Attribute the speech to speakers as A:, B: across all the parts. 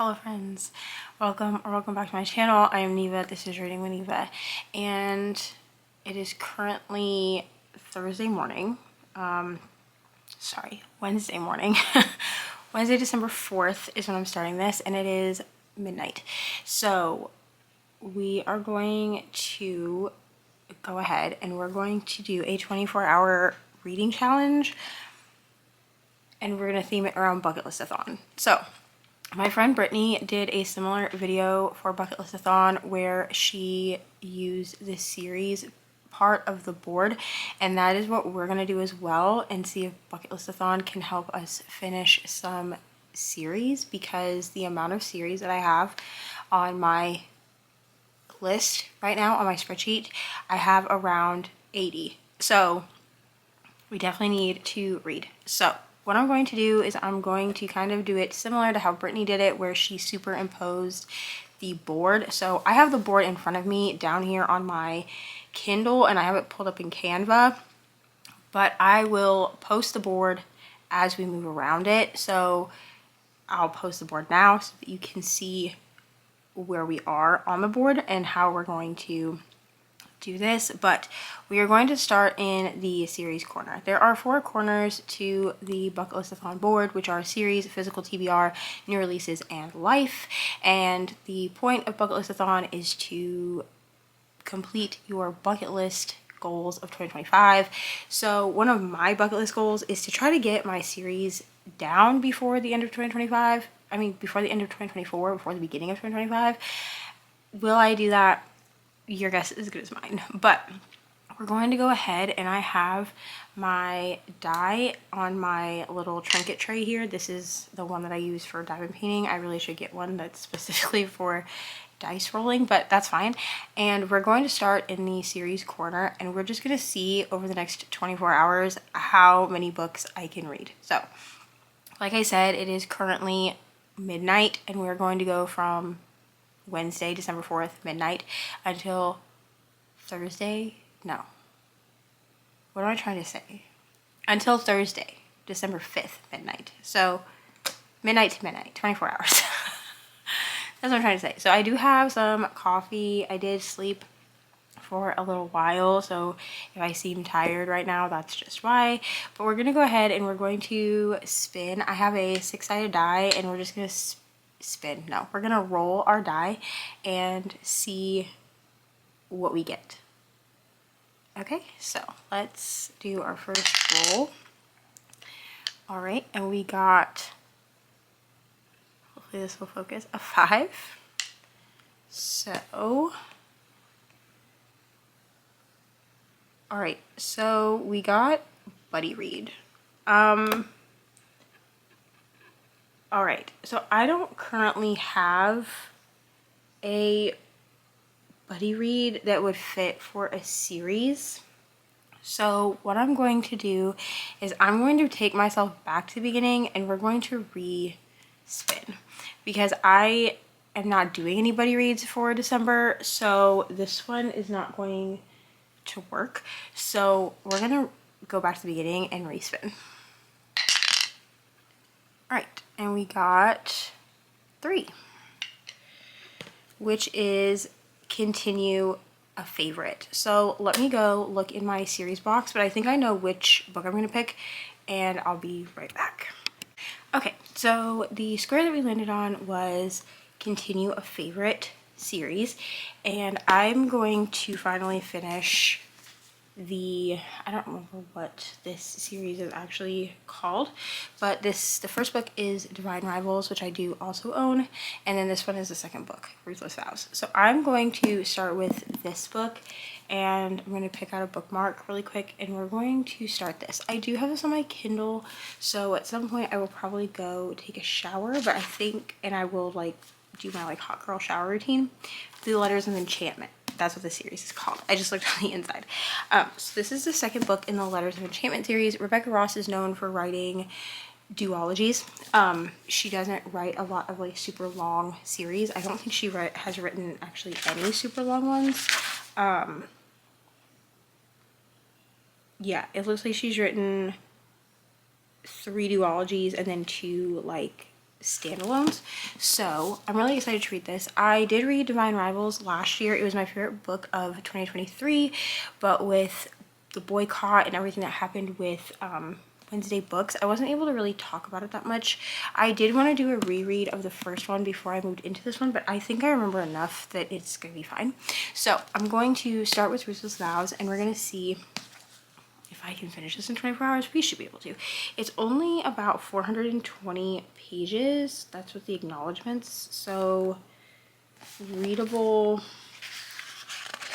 A: Hello friends, welcome back to my channel. I am Neva, this is Reading with Neva, and it is currently Thursday morning, Wednesday morning. Wednesday, December 4th is when I'm starting this, and it is midnight. So we are going to go ahead and we're going to do a 24-hour reading challenge, and we're going to theme it around BucketListAthon. So my friend Brittany did a similar video for BucketListAthon where she used this series part of the board, and that is what we're going to do as well, and see if BucketListAthon can help us finish some series, because the amount of series that I have on my list right now on my spreadsheet, I have around 80. So we definitely need to read. So what I'm going to do is I'm going to kind of do it similar to how Brittany did it, where she superimposed the board. So I have the board in front of me down here on my Kindle, and I have it pulled up in Canva, but I will post the board as we move around it. So I'll post the board now so that you can see where we are on the board and how we're going to do this. But we are going to start in the series corner. There are 4 corners to the BucketListAthon board, which are series, physical TBR, new releases, and life. And the point of BucketListAthon is to complete your bucket list goals of 2025. So one of my bucket list goals is to try to get my series down before the end of 2025. I mean, before the end of 2024, before the beginning of 2025. Will I do that? Your guess is as good as mine. But we're going to go ahead, and I have my die on my little trinket tray here. This is the one that I use for diamond painting. I really should get one that's specifically for dice rolling, but that's fine. And we're going to start in the series corner, and we're just going to see over the next 24 hours how many books I can read. So like I said, it is currently midnight, and we're going to go from Wednesday, December 4th, midnight, until Thursday. No. What am I trying to say? Until Thursday, December 5th, midnight. So midnight to midnight, 24 hours. That's what I'm trying to say. So I do have some coffee. I did sleep for a little while, so if I seem tired right now, that's just why. But we're going to go ahead and we're going to spin. I have a 6-sided die, and we're just going to spin. No, we're going to roll our die and see what we get. Okay, so let's do our first roll. All right, and we got, hopefully this will focus, a 5. So, all right, so we got buddy read. All right, so I don't currently have a buddy read that would fit for a series. So what I'm going to do is I'm going to take myself back to the beginning, and we're going to re-spin, because I am not doing any buddy reads for December, so this one is not going to work. So we're gonna go back to the beginning and re-spin. All right, and we got 3, which is continue a favorite. So let me go look in my series box, but I think I know which book I'm going to pick, and I'll be right back. Okay, so the square that we landed on was continue a favorite series, and I'm going to finally finish the, I don't remember what this series is actually called, but the first book is Divine Rivals, which I do also own, and then this one is the second book, Ruthless Vows. So I'm going to start with this book, and I'm going to pick out a bookmark really quick, and we're going to start this. I do have this on my Kindle, so at some point I will probably go take a shower, but I think, and I will like do my like hot girl shower routine, The Letters of Enchantment. That's what the series is called. I just looked on the inside. So this is the second book in the Letters of Enchantment series. Rebecca Ross is known for writing duologies. She doesn't write a lot of like super long series. I don't think she has written actually any super long ones. Yeah, it looks like she's written 3 duologies and then 2 like standalones. So I'm really excited to read this. I did read Divine Rivals last year. It was my favorite book of 2023, but with the boycott and everything that happened with Wednesday books, I wasn't able to really talk about it that much. I did want to do a reread of the first one before I moved into this one, but I think I remember enough that it's gonna be fine. So I'm going to start with Ruthless Vows, and we're gonna see if I can finish this in 24 hours. We should be able to. It's only about 420 pages. That's with the acknowledgements. So readable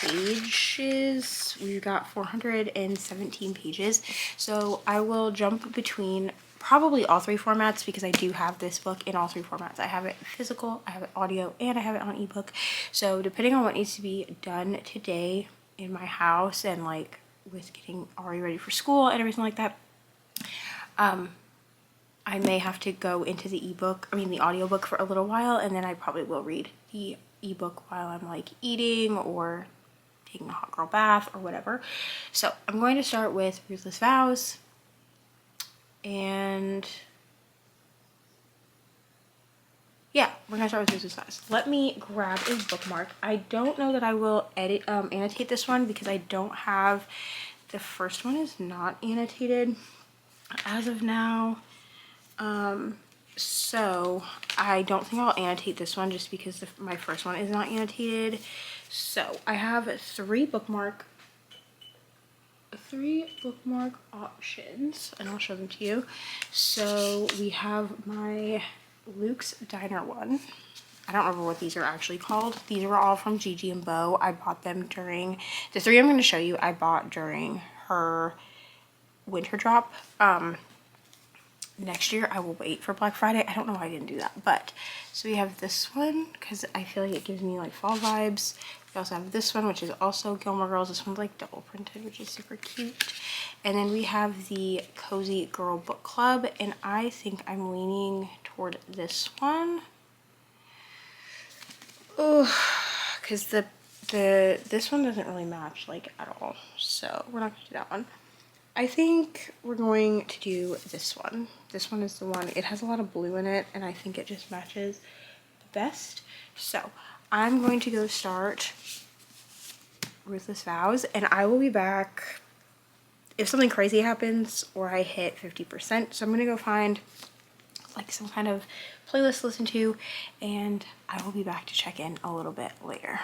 A: pages, we've got 417 pages. So I will jump between probably all three formats because I do have this book in all three formats. I have it physical, I have it audio, and I have it on ebook. So depending on what needs to be done today in my house and like with getting Ari ready for school and everything like that, I may have to go into the the audiobook for a little while, and then I probably will read the ebook while I'm like eating or taking a hot girl bath or whatever. So I'm going to start with Ruthless Vows, and yeah, we're gonna start with Ruthless Vows. Let me grab a bookmark. I don't know that I will annotate this one because I don't have, the first one is not annotated as of now. So I don't think I'll annotate this one just because my first one is not annotated. So I have three bookmark options, and I'll show them to you. So we have my Luke's Diner one. I don't remember what these are actually called. These were all from Gigi and Bo. I bought them during, the three I'm going to show you, I bought during her winter drop. Next year I will wait for Black Friday. I don't know why I didn't do that, but so we have this one because I feel like it gives me like fall vibes. We also have this one, which is also Gilmore Girls. This one's like double printed, which is super cute. And then we have the Cozy Girl Book Club, and I think I'm leaning toward this one. Oh, because this one doesn't really match like at all, so we're not gonna do that one. I think we're going to do this one. This one is the one, it has a lot of blue in it, and I think it just matches the best. So I'm going to go start Ruthless Vows, and I will be back if something crazy happens or I hit 50%. So I'm gonna go find like some kind of playlist to listen to, and I will be back to check in a little bit later.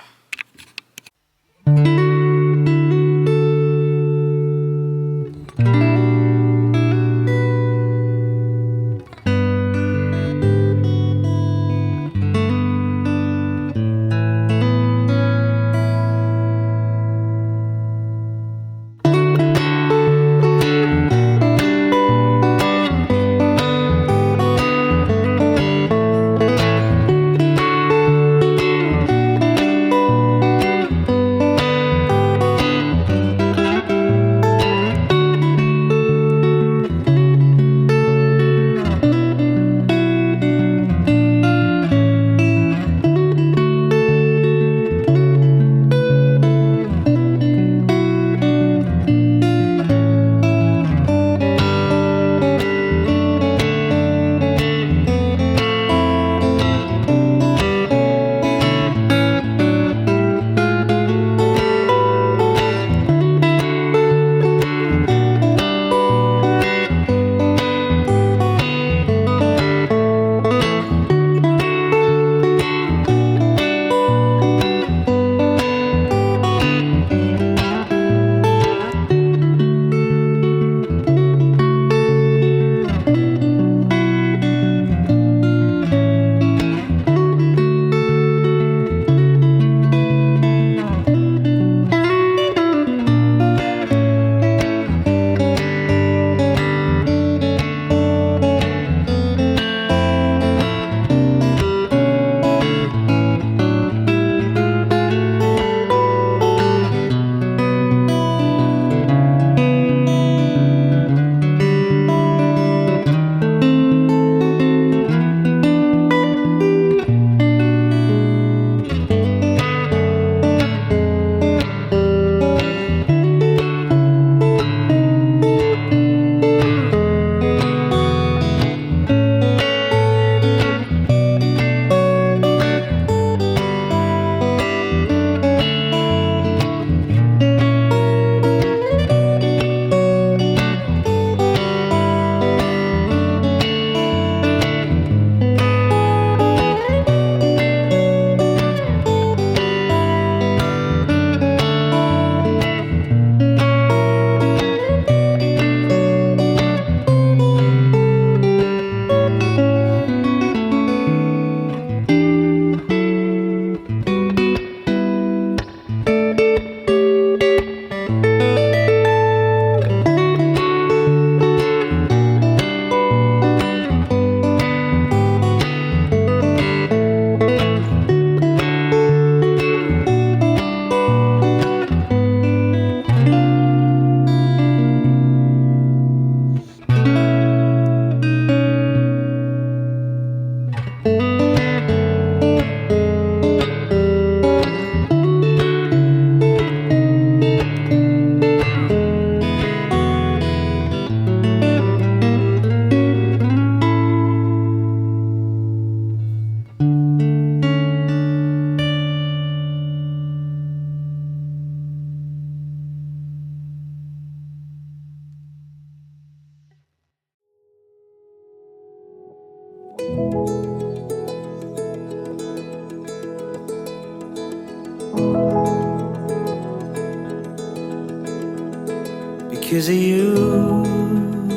B: Because of you,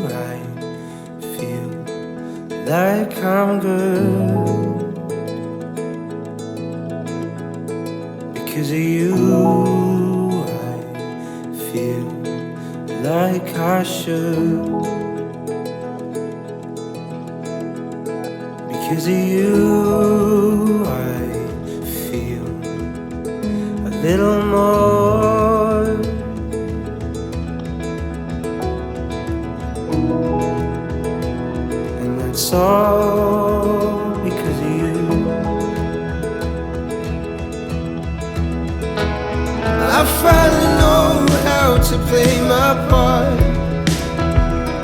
B: I feel like I'm good. Because of you, I feel like I should. Because of you, I feel a little more. And that's all because of you. I finally know how to play my part.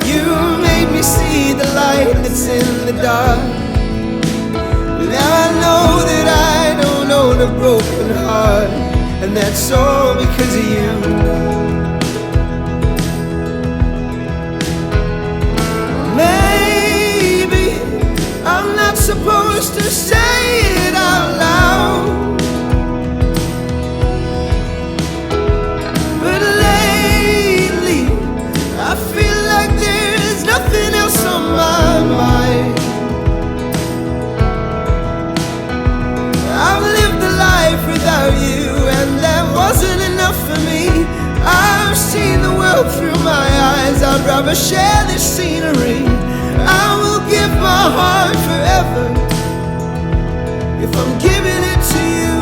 B: You made me see the light that's in the dark. Now I know that I don't own a broken heart, and that's all because of you. Maybe I'm not supposed to say it out loud, but lately I feel like there's nothing else on my mind. I've lived a life without you, and that wasn't enough for me. I've seen the world through my eyes. I'd rather share this scenery. I will give my heart forever if I'm giving it to you.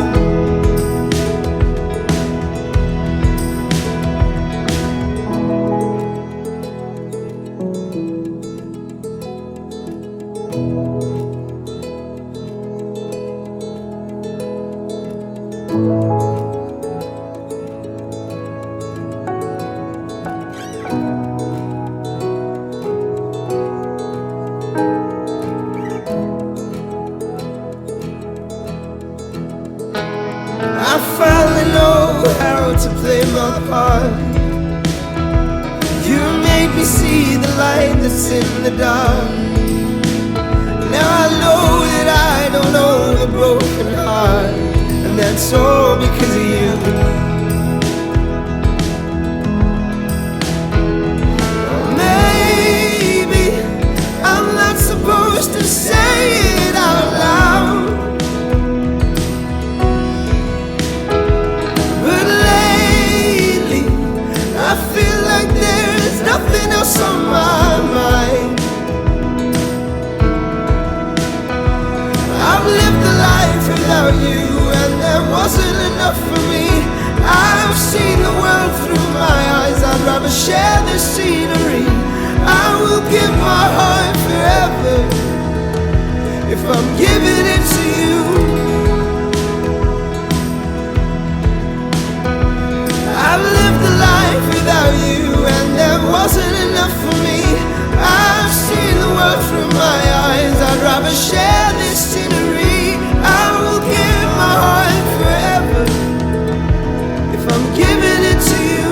B: I finally know how to play my part. You made me see the light that's in the dark. Now I know that I don't own a broken heart, and that's all because of you. Maybe I'm not supposed to say it out loud, but lately I feel like there's nothing else on my mind. I've lived a life without you, and that wasn't enough for me. I've seen the world through my eyes. I'd rather share this scenery. I will give my heart forever if I'm giving it to you. I've lived a life without you, and that wasn't enough for me. I've seen the world through my eyes. I'd rather share this scenery. I will give my heart forever if I'm giving it to you.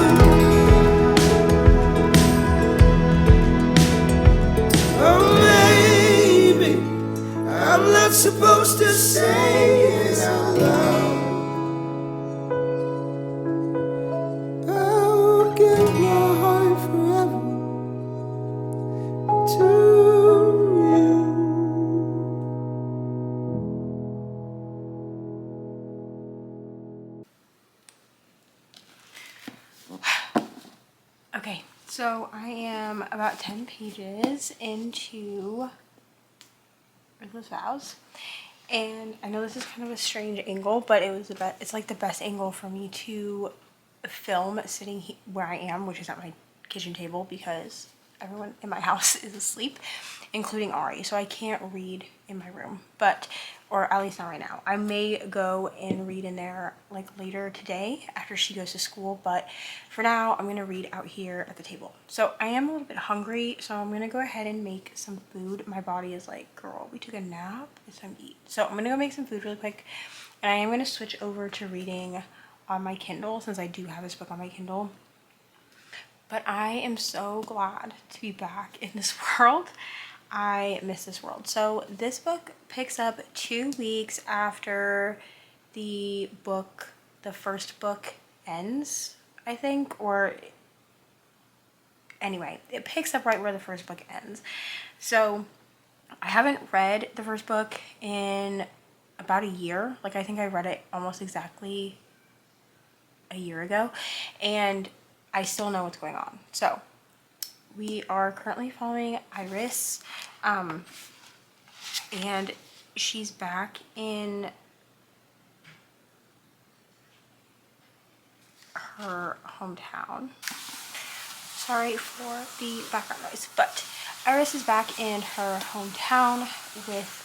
B: Oh, maybe I'm not supposed to say it out loud. I'll give my heart forever to you.
A: Okay, so I am about 10 pages into Ruthless Vows, and I know this is kind of a strange angle, but it's like the best angle for me to film sitting where I am, which is at my kitchen table, because everyone in my house is asleep, including Ari, so I can't read in my room, or at least not right now. I may go and read in there like later today after she goes to school, but for now I'm gonna read out here at the table. So I am a little bit hungry, so I'm gonna go ahead and make some food. My body is like, girl, we took a nap, it's time to eat. So I'm gonna go make some food really quick, and I am gonna switch over to reading on my Kindle since I do have this book on my Kindle. But I am so glad to be back in this world. I miss this world. So this book picks up 2 weeks after the first book ends, I think, or anyway, it picks up right where the first book ends. So I haven't read the first book in about a year. Like, I think I read it almost exactly a year ago, and I still know what's going on. So we are currently following Iris, and she's back in her hometown. Sorry for the background noise, but Iris is back in her hometown with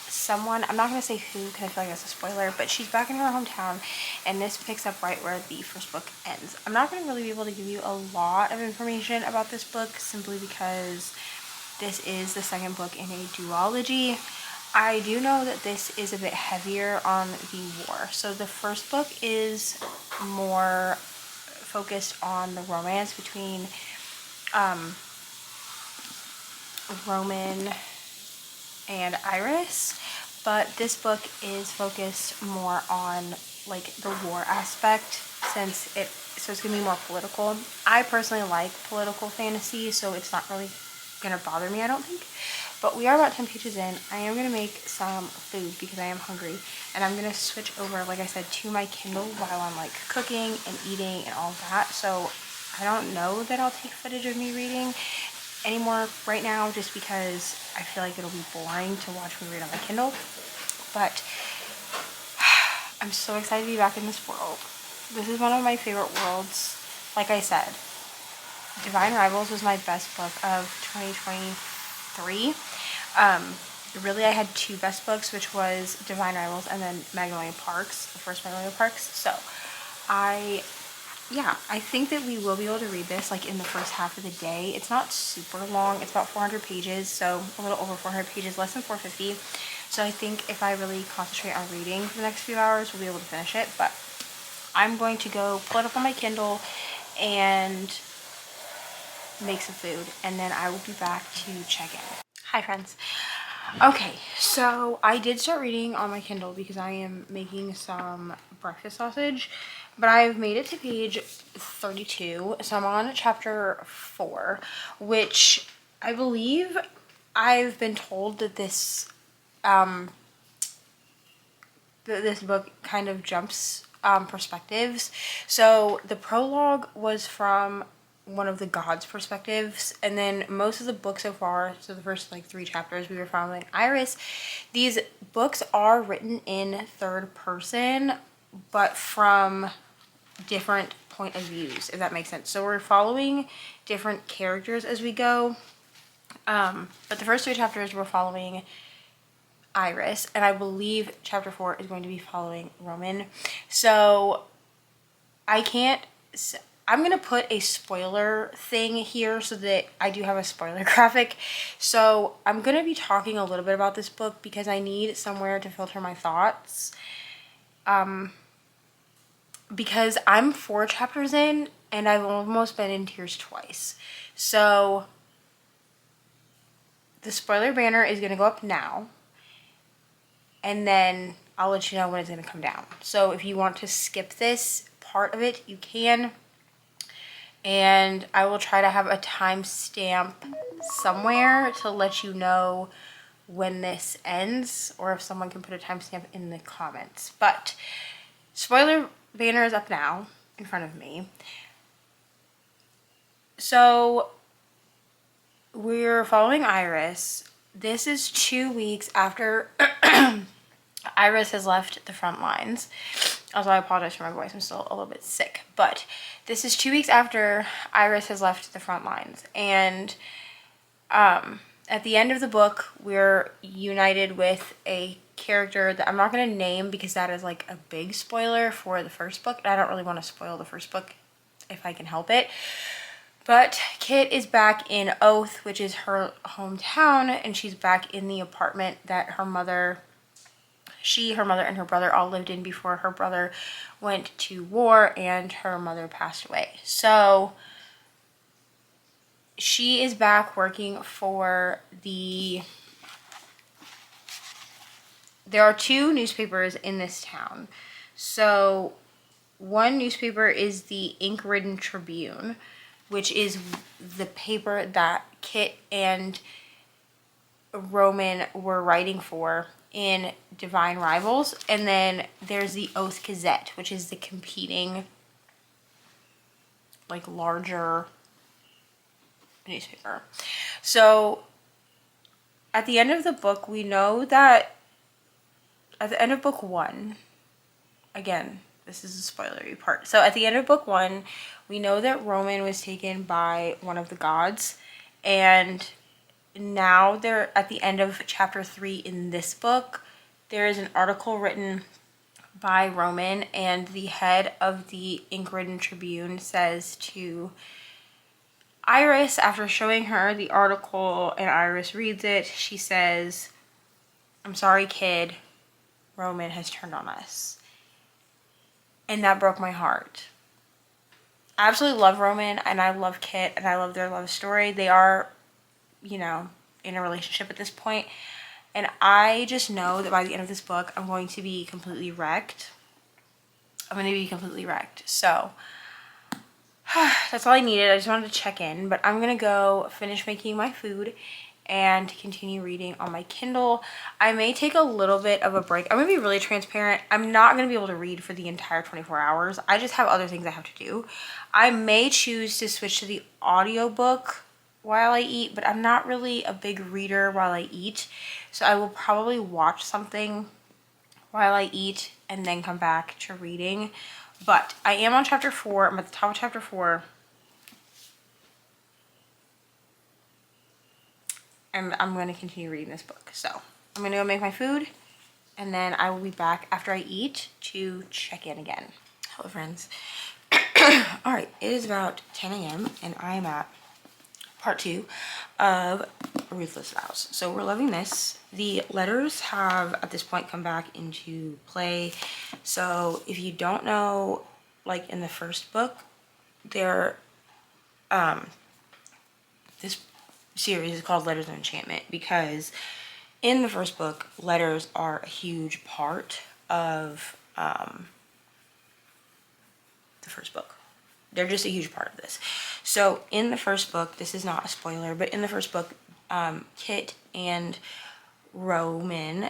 A: someone. I'm not going to say who because I feel like that's a spoiler, but she's back in her hometown, and this picks up right where the first book ends. I'm not going to really be able to give you a lot of information about this book simply because this is the second book in a duology. I do know that this is a bit heavier on the war. So the first book is more focused on the romance between Roman and Iris, but this book is focused more on like the war aspect so it's gonna be more political. I personally like political fantasy, so it's not really gonna bother me, I don't think. But we are about 10 pages in. I am gonna make some food because I am hungry, and I'm gonna switch over, like I said, to my Kindle while I'm like cooking and eating and all that. So I don't know that I'll take footage of me reading anymore right now, just because I feel like it'll be boring to watch me read on my Kindle. But I'm so excited to be back in this world. This is one of my favorite worlds. Like I said, Divine Rivals was my best book of 2023. Really, I had two best books, which was Divine Rivals and then Magnolia Parks, the first Magnolia Parks. So I think that we will be able to read this like in the first half of the day. It's not super long. It's about 400 pages, so a little over 400 pages, less than 450. So I think if I really concentrate on reading for the next few hours, we'll be able to finish it. But I'm going to go pull it up on my Kindle and make some food, and then I will be back to check in. Hi friends. Okay, so I did start reading on my Kindle because I am making some breakfast sausage, but I've made it to page 32, so I'm on chapter 4, which I believe I've been told that this book kind of jumps perspectives. So the prologue was from one of the gods' perspectives, and then most of the book so far, so the first like 3 chapters, we were following Iris. These books are written in third person, but from different point of views, if that makes sense. So we're following different characters as we go, but the first 3 chapters we're following Iris, and I believe chapter 4 is going to be following Roman. So I'm going to put a spoiler thing here so that I do have a spoiler graphic. So I'm going to be talking a little bit about this book because I need somewhere to filter my thoughts. Because I'm 4 chapters in and I've almost been in tears twice. So the spoiler banner is going to go up now, and then I'll let you know when it's going to come down. So if you want to skip this part of it, you can. And I will try to have a timestamp somewhere to let you know when this ends, or if someone can put a timestamp in the comments. But spoiler banner is up now in front of me. So we're following Iris. This is 2 weeks after Iris has left the front lines. Also, I apologize for my voice. I'm still a little bit sick. But this is 2 weeks after Iris has left the front lines. And at the end of the book, we're united with a character that I'm not going to name because that is like a big spoiler for the first book. I don't really want to spoil the first book if I can help it. But Kit is back in Oath, which is her hometown, and she's back in the apartment that her mother, and her brother all lived in before her brother went to war and her mother passed away. So she is back working for there are 2 newspapers in this town. So one newspaper is the Ink-Ridden Tribune. which is the paper that Kit and Roman were writing for in Divine Rivals. And then there's the Oath Gazette, which is the competing, like, larger newspaper. So at the end of the book, we know that at the end of book 1, again, this is a spoilery part. So at the end of book 1, we know that Roman was taken by one of the gods, and now they're at the end of chapter 3 in this book. There is an article written by Roman, and the head of the Ingridden Tribune says to Iris, after showing her the article and Iris reads it, she says, "I'm sorry, kid, Roman has turned on us." And that broke my heart. I absolutely love Roman, and I love Kit, and I love their love story. They are, you know, in a relationship at this point. And I just know that by the end of this book, I'm going to be completely wrecked. So that's all I needed. I just wanted to check in, but I'm gonna go finish making my food and continue reading on my Kindle. I may take a little bit of a break. I'm gonna be really transparent. I'm not gonna be able to read for the entire 24 hours. I just have other things I have to do. I may choose to switch to the audiobook while I eat, but I'm not really a big reader while I eat. So I will probably watch something while I eat and then come back to reading. But I am on chapter 4. I'm at the top of chapter 4. And I'm going to continue reading this book. So I'm going to go make my food, and then I will be back after I eat to check in again. Hello, friends. All right, it is about 10 a.m. and I am at part 2 of Ruthless Vows. So we're loving this. The letters have at this point come back into play. So if you don't know, like in the first book, this series is called Letters of Enchantment because in the first book, letters are a huge part of the first book. They're just a huge part of this. So in the first book, this is not a spoiler, but in the first book, Kit and Rowan?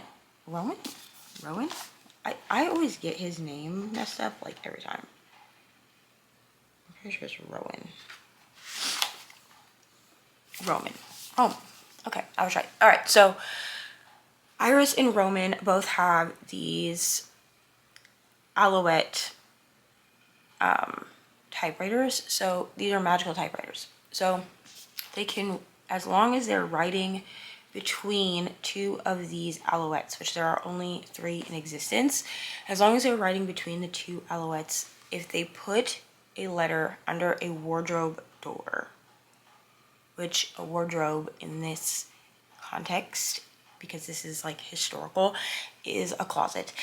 A: I always get his name messed up, like, every time. I'm pretty sure it's Roman. Oh, okay, I was right. All right, so Iris and Roman both have these Alouette typewriters. So these are magical typewriters. So they can, as long as they're writing between 2 of these Alouettes, which there are only 3 in existence, as long as they're writing between the 2 Alouettes, if they put a letter under a wardrobe door, which a wardrobe in this context, because this is like historical, is a closet,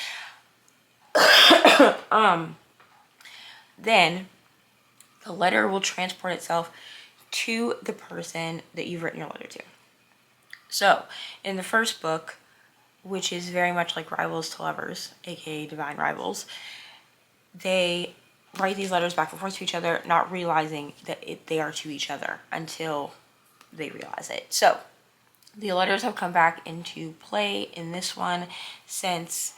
A: then the letter will transport itself to the person that you've written your letter to. So in the first book, which is very much like Rivals to Lovers, aka Divine Rivals, they write these letters back and forth to each other, not realizing that they are to each other until they realize it. So the letters have come back into play in this one since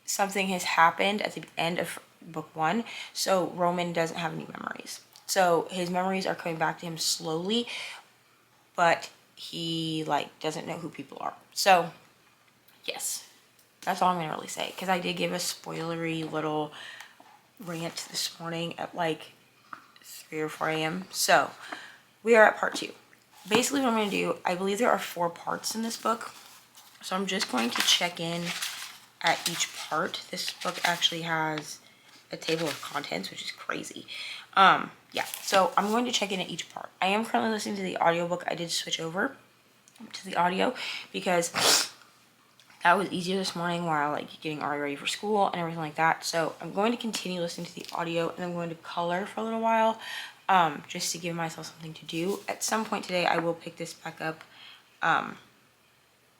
A: something has happened at the end of book 1. So Roman doesn't have any memories. So his memories are coming back to him slowly, but he, like, doesn't know who people are. So yes, that's all I'm gonna really say, because I did give a spoilery little rant this morning at like 3 or 4 a.m. So we are at part 2. Basically what I'm going to do, I believe there are 4 parts in this book. So I'm just going to check in at each part. This book actually has a table of contents, which is crazy. Yeah, so I'm going to check in at each part. I am currently listening to the audiobook. I did switch over to the audio because that was easier this morning while, like, getting Ari ready for school and everything like that. So I'm going to continue listening to the audio, and I'm going to color for a little while, just to give myself something to do. At some point today, I will pick this back up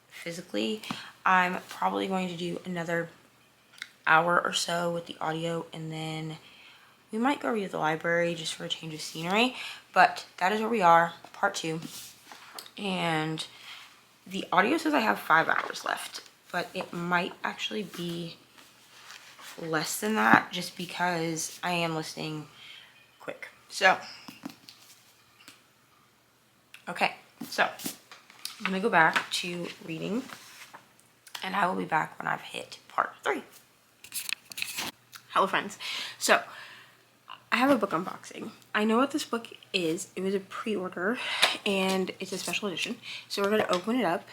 A: physically. I'm probably going to do another hour or so with the audio, and then We might go read the library just for a change of scenery, but that is where we are, part 2. And the audio says I have 5 hours left, but it might actually be less than that just because I am listening quick. So, okay, so I'm gonna go back to reading and I will be back when I've hit part 3. Hello friends. So I have a book unboxing. I know what this book is. It was a pre-order and it's a special edition. So we're gonna open it up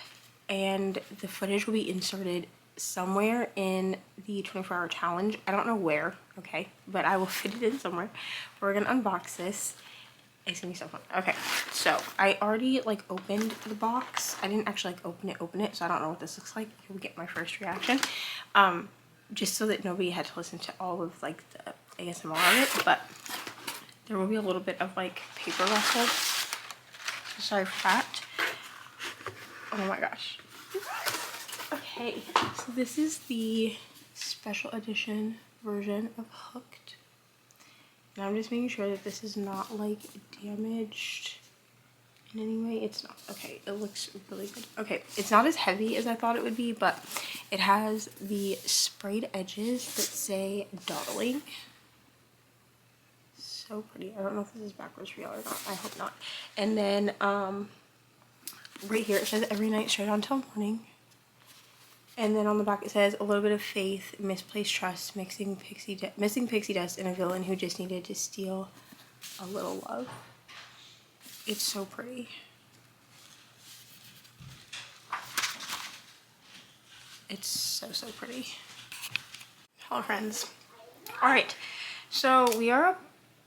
A: and the footage will be inserted somewhere in the 24-hour challenge. I don't know where, okay, but I will fit it in somewhere. We're gonna unbox this. It's gonna be so fun. Okay, so I already like opened the box. I didn't actually like open it, so I don't know what this looks like. You'll get my first reaction. Just so that nobody had to listen to all of like the ASMR of it, but there will be a little bit of like paper rustle. Sorry for that. Oh my gosh. Okay, so this is the special edition version of Hooked. And I'm just making sure that this is not like damaged in any way. It's not. Okay, it looks really good. Okay, it's not as heavy as I thought it would be, but it has the sprayed edges that say darling. So pretty. I don't know if this is backwards for y'all or not. I hope not. And then right here it says every night straight on till morning. And then on the back it says a little bit of faith, misplaced trust, missing pixie dust, and a villain who just needed to steal a little love. It's so pretty. It's so pretty. Hello friends. Alright, so we are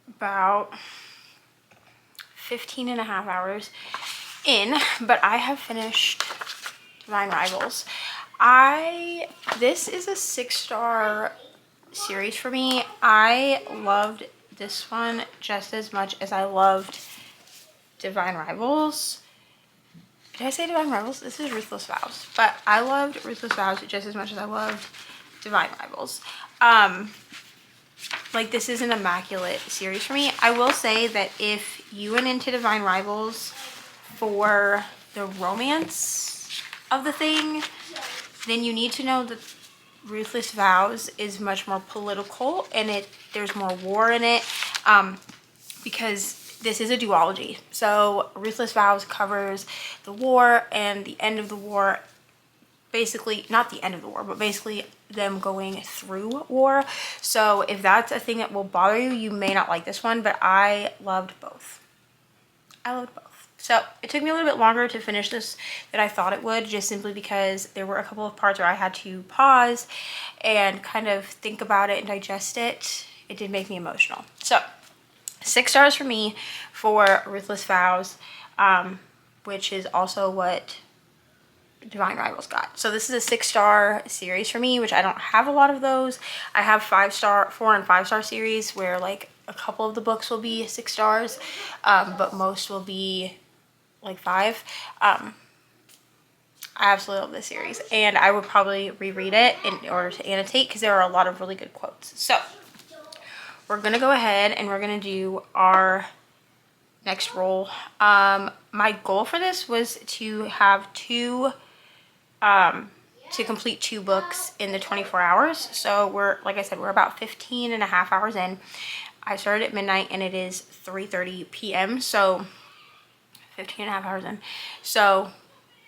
A: about 15 and a half hours in, but I have finished Divine Rivals. This is a 6-star series for me. I loved this one just as much as I loved Divine Rivals. Did I say Divine Rivals? This is Ruthless Vows, but I loved Ruthless Vows just as much as I loved Divine Rivals. Like, this is an immaculate series for me. I will say that if you went into Divine Rivals for the romance of the thing, then you need to know that Ruthless Vows is much more political and there's more war in it, because this is a duology. So Ruthless Vows covers the war and the end of the war, basically not the end of the war, but basically them going through war. So if that's a thing that will bother you, you may not like this one, but I loved both. I loved both. So it took me a little bit longer to finish this than I thought it would, just simply because there were a couple of parts where I had to pause and kind of think about it and digest it. It did make me emotional. So 6 stars for me for Ruthless Vows, which is also what Divine Rivals got. So this is a 6-star series for me, which I don't have a lot of those. I have 4 and 5-star series where like a couple of the books will be 6 stars, but most will be like 5. I absolutely love this series, and I would probably reread it in order to annotate because there are a lot of really good quotes. So we're gonna go ahead and we're gonna do our next roll. My goal for this was to have to complete 2 books in the 24 hours. So we're, like I said, we're about 15 and a half hours in. I started at midnight and it is 3:30 p.m. So 15 and a half hours in. So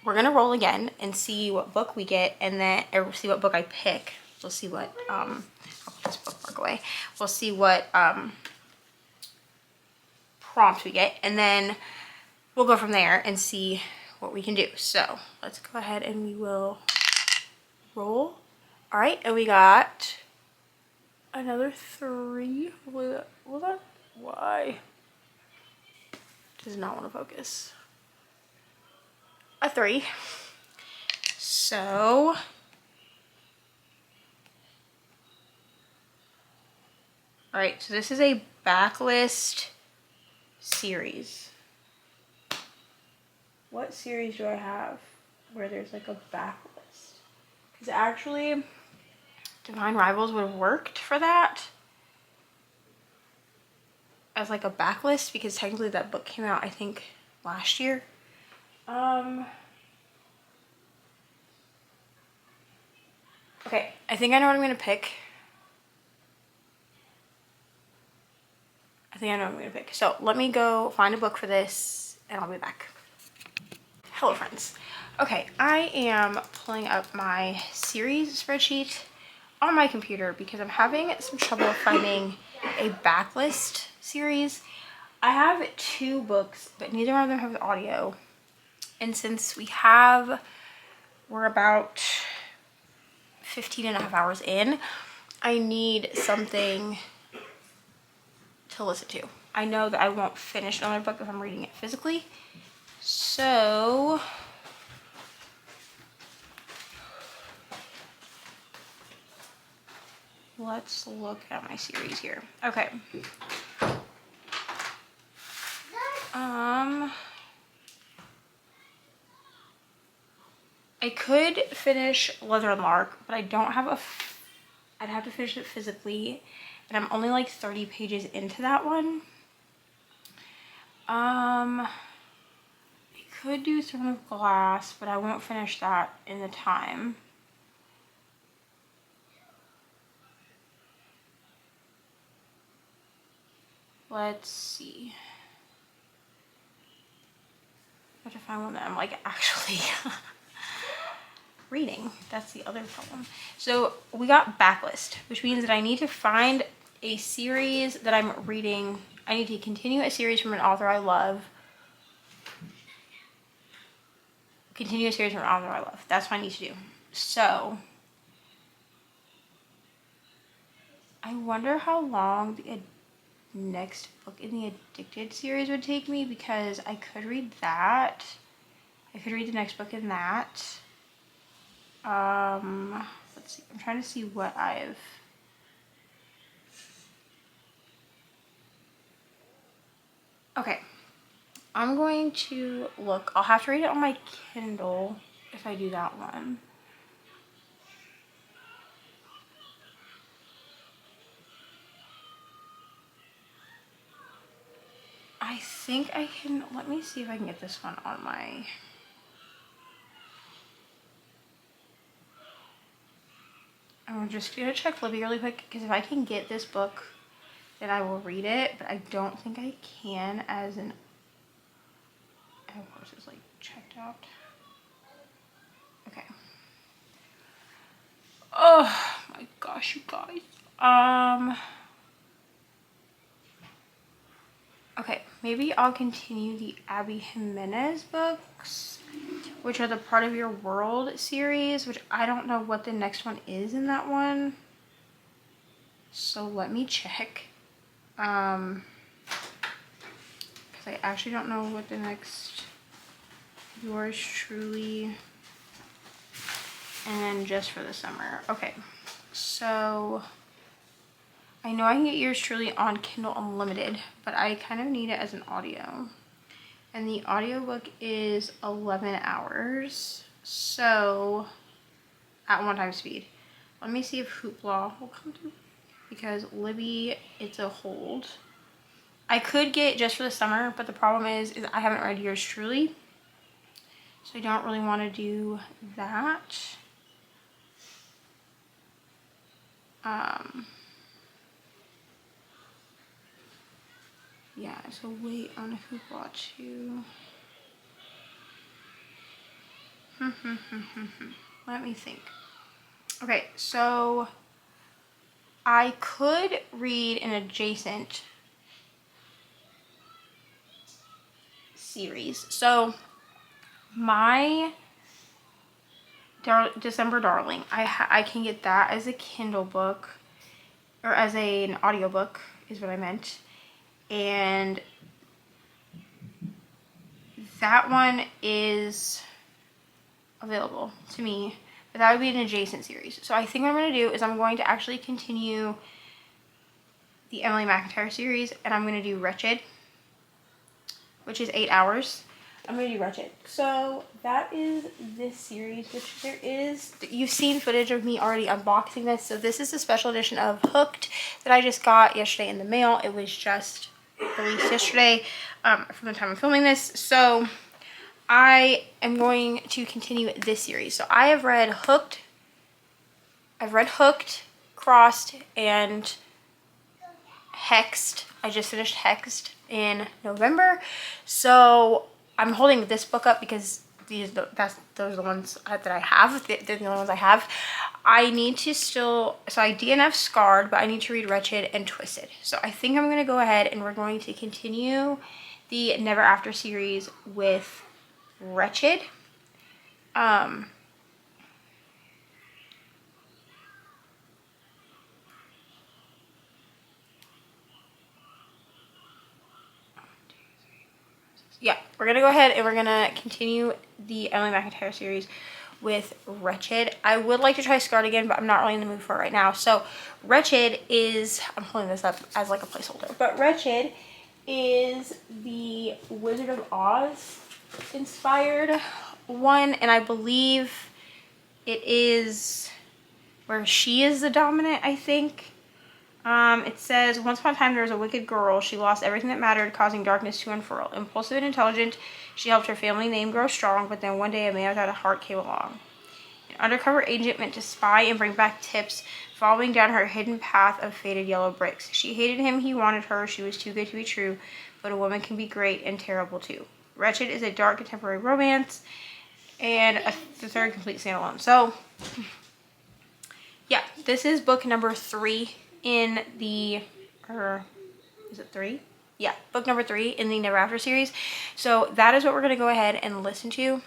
A: we're gonna roll again and see what book we get, and then or see what book I pick. We'll see what I'll put this bookmark away. We'll see what prompt we get, and then we'll go from there and see what we can do. So let's go ahead and we will roll. All right, and we got another 3. Will that? Why does not want to focus? A 3. So all right, so this is a backlist series. What series do I have where there's like a backlist? Because actually Divine Rivals would have worked for that. as like a backlist because technically that book came out I think last year. Okay, I think I know what I'm gonna pick. So let me go find a book for this and I'll be back. Hello friends. Okay, I am pulling up my series spreadsheet on my computer because I'm having some trouble finding a backlist series. I have 2 books, but neither of them have audio. And since we're about 15.5 hours in, I need something to listen to. I know that I won't finish another book if I'm reading it physically. So let's look at my series here. Okay. I could finish Leather and Lark, but I don't have I'd have to finish it physically, and I'm only like 30 pages into that one. I could do Throne of Glass, but I won't finish that in the time. Let's see. I have to find one that I'm like actually reading. That's the other problem. So we got backlist, which means that I need to find a series that I'm reading. I need to continue a series from an author I love. That's what I need to do. So I wonder how long the next book in the Addicted series would take me, because I could read that. I could read the next book in that. Let's see. I'm trying to see what I've... Okay. I'm going to look. I'll have to read it on my Kindle if I do that one. I think I can... Let me see if I can get this one on my... I'm just going to check Libby really quick, because if I can get this book, then I will read it, but I don't think I can as an... Oh, of course it's like checked out. Okay. Oh my gosh, you guys. Okay, maybe I'll continue the Abby Jimenez books, which are the Part of Your World series, which I don't know what the next one is in that one. So let me check. Because I actually don't know what the next... Yours Truly, and then Just for the Summer. Okay, so I know I can get Yours Truly on Kindle Unlimited, but I kind of need it as an audio. And the audiobook is 11 hours, so at 1 time speed. Let me see if Hoopla will come through, because Libby, it's a hold. I could get Just for the Summer, but the problem is I haven't read Yours Truly, so I don't really want to do that. Yeah, so wait on Hoopla too. Let me think. Okay, so I could read an adjacent series. So my December Darling, I can get that as a Kindle book, or as an audiobook is what I meant. And that one is available to me, but that would be an adjacent series. So I think what I'm going to do is I'm going to actually continue the Emily McIntyre series, and I'm going to do Wretched, which is 8 hours. I'm going to do Wretched. So that is this series, which there is... You've seen footage of me already unboxing this. So this is a special edition of Hooked that I just got yesterday in the mail. It was just released yesterday from the time I'm filming this. So I am going to continue this series. So I have read Hooked. I've read Hooked, Crossed, and Hexed. I just finished Hexed in November. So I'm holding this book up because those are the ones that I have. They're the only ones I have. I need to still, so I DNF Scarred, but I need to read Wretched and Twisted. So I think I'm going to go ahead and we're going to continue the Never After series with Wretched. Yeah, we're gonna go ahead and we're gonna continue the Emily McIntyre series with Wretched. I would like to try Scarred again, but I'm not really in the mood for it right now. So Wretched is, I'm holding this up as like a placeholder, but Wretched is the Wizard of Oz inspired one, and I believe it is where she is the dominant, I think. It says, once upon a time there was a wicked girl. She lost everything that mattered, causing darkness to unfurl. Impulsive and intelligent, she helped her family name grow strong, but then one day a man without a heart came along. An undercover agent meant to spy and bring back tips, following down her hidden path of faded yellow bricks. She hated him, he wanted her, she was too good to be true, but a woman can be great and terrible too. Wretched is a dark contemporary romance, and the third complete standalone. So, yeah, this is book number 3 in the, or is it 3? Yeah, book number 3 in the Never After series. So that is what we're going to go ahead and listen to.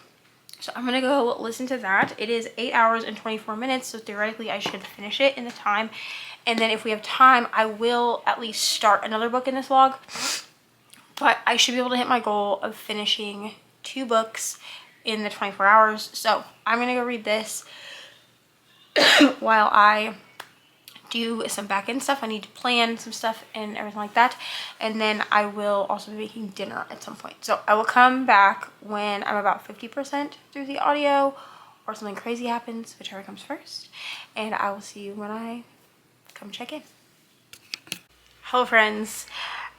A: So I'm going to go listen to that. It is 8 hours and 24 minutes, so theoretically I should finish it in the time. And then if we have time, I will at least start another book in this vlog. But I should be able to hit my goal of finishing 2 books in the 24 hours. So I'm going to go read this while I do some back end stuff. I need to plan some stuff and everything like that, and then I will also be making dinner at some point. So I will come back when I'm about 50% through the audio or something crazy happens, whichever comes first, and I will see you when I come check in. Hello friends.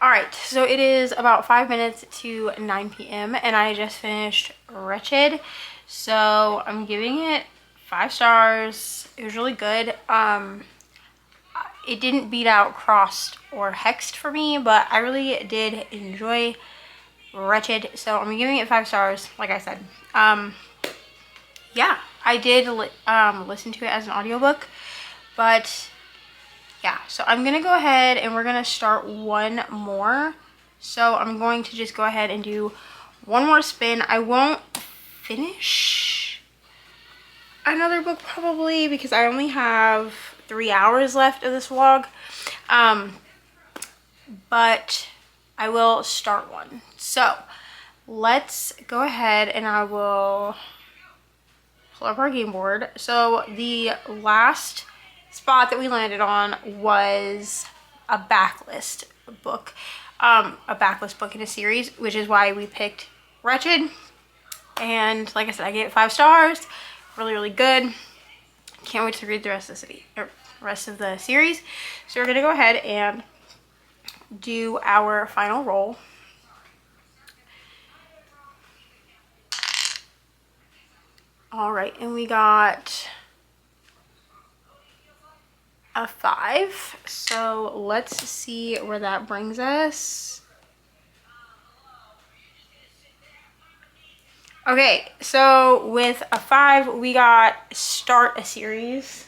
A: All right, so it is about 5 minutes to 9 p.m. and I just finished Wretched, so I'm giving it 5 stars. It was really good. It didn't beat out Crossed or Hexed for me, but I really did enjoy Wretched, so I'm giving it 5 stars, like I said. Yeah, I did listen to it as an audiobook, but yeah, so I'm gonna go ahead and we're gonna start one more. So I'm going to just go ahead and do one more spin. I won't finish another book probably because I only have 3 hours left of this vlog, but I will start one. So let's go ahead and I will pull up our game board. So the last spot that we landed on was a backlist book, in a series, which is why we picked Wretched. And like I said, I gave it 5 stars. Really, really good. Can't wait to read the rest of the series. So we're gonna go ahead and do our final roll. All right, and we got a 5. So let's see where that brings us. Okay, so with a 5, we got Start a Series.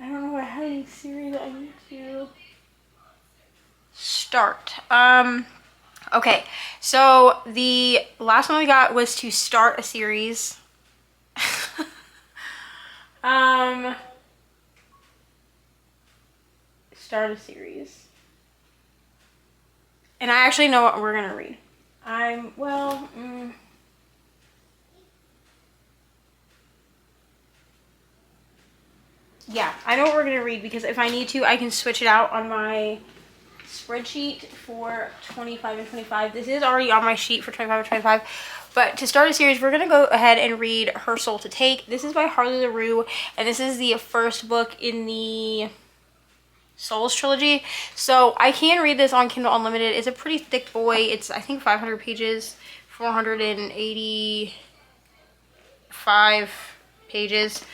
A: I don't know what heading series I need to start. Okay, so the last one we got was to start a series. Start a series. And I actually know what we're gonna read. Yeah, I know what we're gonna read because if I need to, I can switch it out on my spreadsheet for 25 and 25. This is already on my sheet for 25 and 25. But to start a series, we're gonna go ahead and read Her Soul to Take. This is by Harley LaRue, and this is the first book in the Souls trilogy. So I can read this on Kindle Unlimited. It's a pretty thick boy. It's, I think, 500 pages, 485 pages.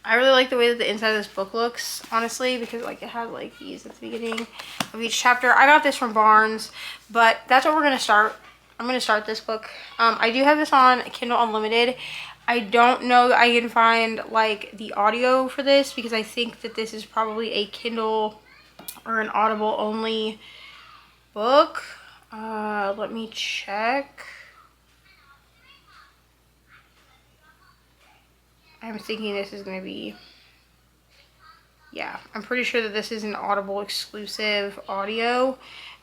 A: I really like the way that the inside of this book looks, honestly, because like it has like these at the beginning of each chapter. I got this from Barnes, but that's what we're gonna start. I'm gonna start this book. I do have this on Kindle Unlimited. I don't know that I can find like the audio for this because I think that this is probably a Kindle or an Audible only book. Let me check. I'm thinking this is going to be, yeah, I'm pretty sure that this is an Audible exclusive audio,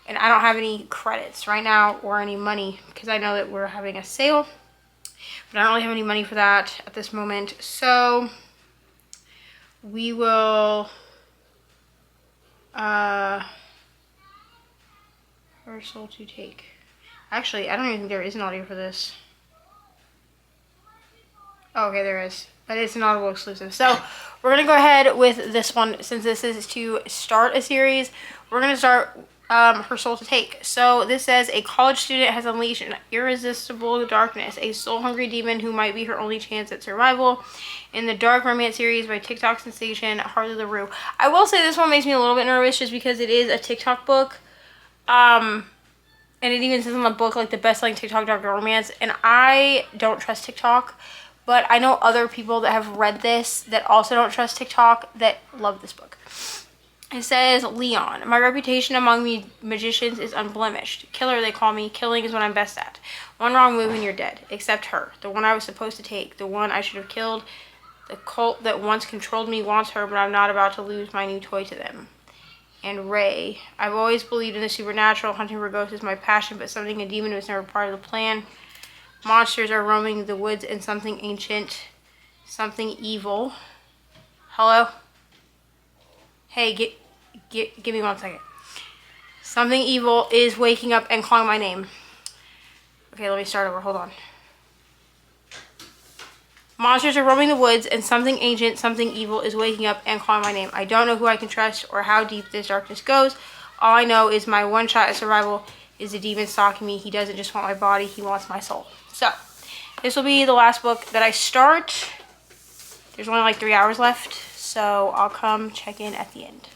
A: and I don't have any credits right now or any money because I know that we're having a sale, but I don't really have any money for that at this moment. So we will, Her Soul to Take. Actually, I don't even think there is an audio for this. Oh, okay, there is. But it's an Audible exclusive. So we're going to go ahead with this one. Since this is to start a series, we're going to start Her Soul to Take. So this says, a college student has unleashed an irresistible darkness, a soul-hungry demon who might be her only chance at survival. In the dark romance series by TikTok sensation Harley LaRue. I will say this one makes me a little bit nervous just because it is a TikTok book. And it even says in the book, like, the best-selling TikTok dark romance. And I don't trust TikTok. But I know other people that have read this that also don't trust TikTok that love this book. It says, Leon, my reputation among magicians is unblemished. Killer, they call me. Killing is what I'm best at. One wrong move and you're dead. Except her. The one I was supposed to take. The one I should have killed. The cult that once controlled me wants her, but I'm not about to lose my new toy to them. And Ray, I've always believed in the supernatural. Hunting for ghosts is my passion, but summoning a demon was never part of the plan. Monsters are roaming the woods and something ancient, something evil. Hello? Hey, give me 1 second. Something evil is waking up and calling my name. Okay, let me start over. Hold on. Monsters are roaming the woods and something ancient, something evil is waking up and calling my name. I don't know who I can trust or how deep this darkness goes. All I know is my one shot at survival is the demon stalking me. He doesn't just want my body, he wants my soul. So, this will be the last book that I start. There's only like 3 hours left, so I'll come check in at the end.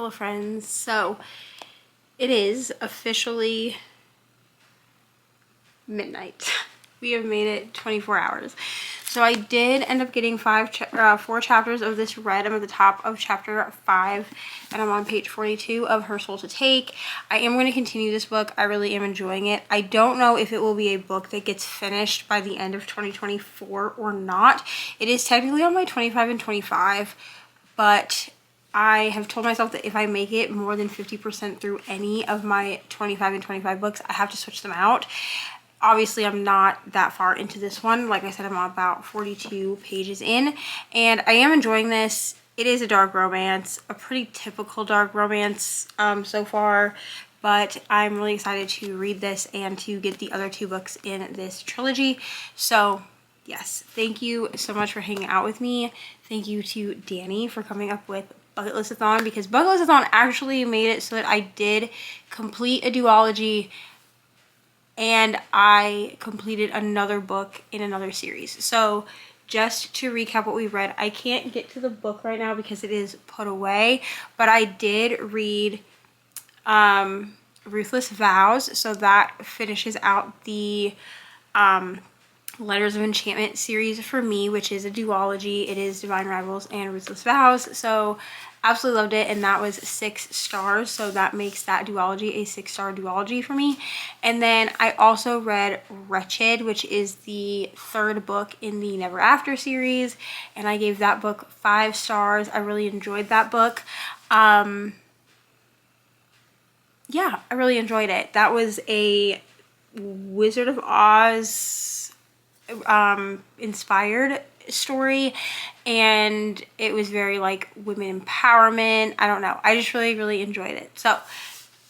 A: Hello friends. So it is officially midnight. We have made it 24 hours. So I did end up getting 4 chapters of this read. I'm at the top of chapter 5 and I'm on page 42 of Her Soul to Take. I am going to continue this book. I really am enjoying it. I don't know if it will be a book that gets finished by the end of 2024 or not. It is technically on my 25 and 25, but I have told myself that if I make it more than 50% through any of my 25 and 25 books, I have to switch them out. Obviously, I'm not that far into this one. Like I said, I'm about 42 pages in, and I am enjoying this. It is a dark romance, a pretty typical dark romance so far, but I'm really excited to read this and to get the other 2 books in this trilogy. So yes, thank you so much for hanging out with me. Thank you to Danny for coming up with BucketListAthon, because BucketListAthon actually made it so that I did complete a duology and I completed another book in another series. So just to recap what we read, I can't get to the book right now because it is put away, but I did read Ruthless Vows, so that finishes out the Letters of Enchantment series for me, which is a duology. It is Divine Rivals and Ruthless Vows. So absolutely loved it, and that was 6 stars, so that makes that duology a 6-star duology for me. And then I also read Wretched, which is the 3rd book in the Never After series, and I gave that book 5 stars. I really enjoyed that book. Yeah, I really enjoyed it. That was a Wizard of Oz inspired story, and it was very like women empowerment. I don't know, I just really enjoyed it. So,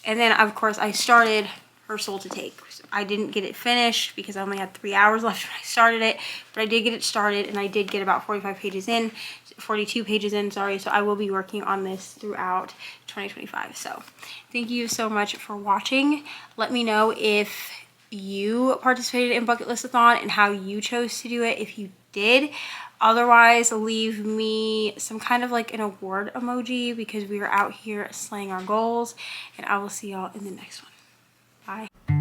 A: and then of course I started Her Soul to Take. I didn't get it finished because I only had 3 hours left when I started it, but I did get it started, and I did get about 42 pages in, sorry. So I will be working on this throughout 2025. So thank you so much for watching. Let me know if you participated in BucketListAthon and how you chose to do it, if you did. Otherwise, leave me some kind of like an award emoji, because we are out here slaying our goals, and I will see y'all in the next one. Bye.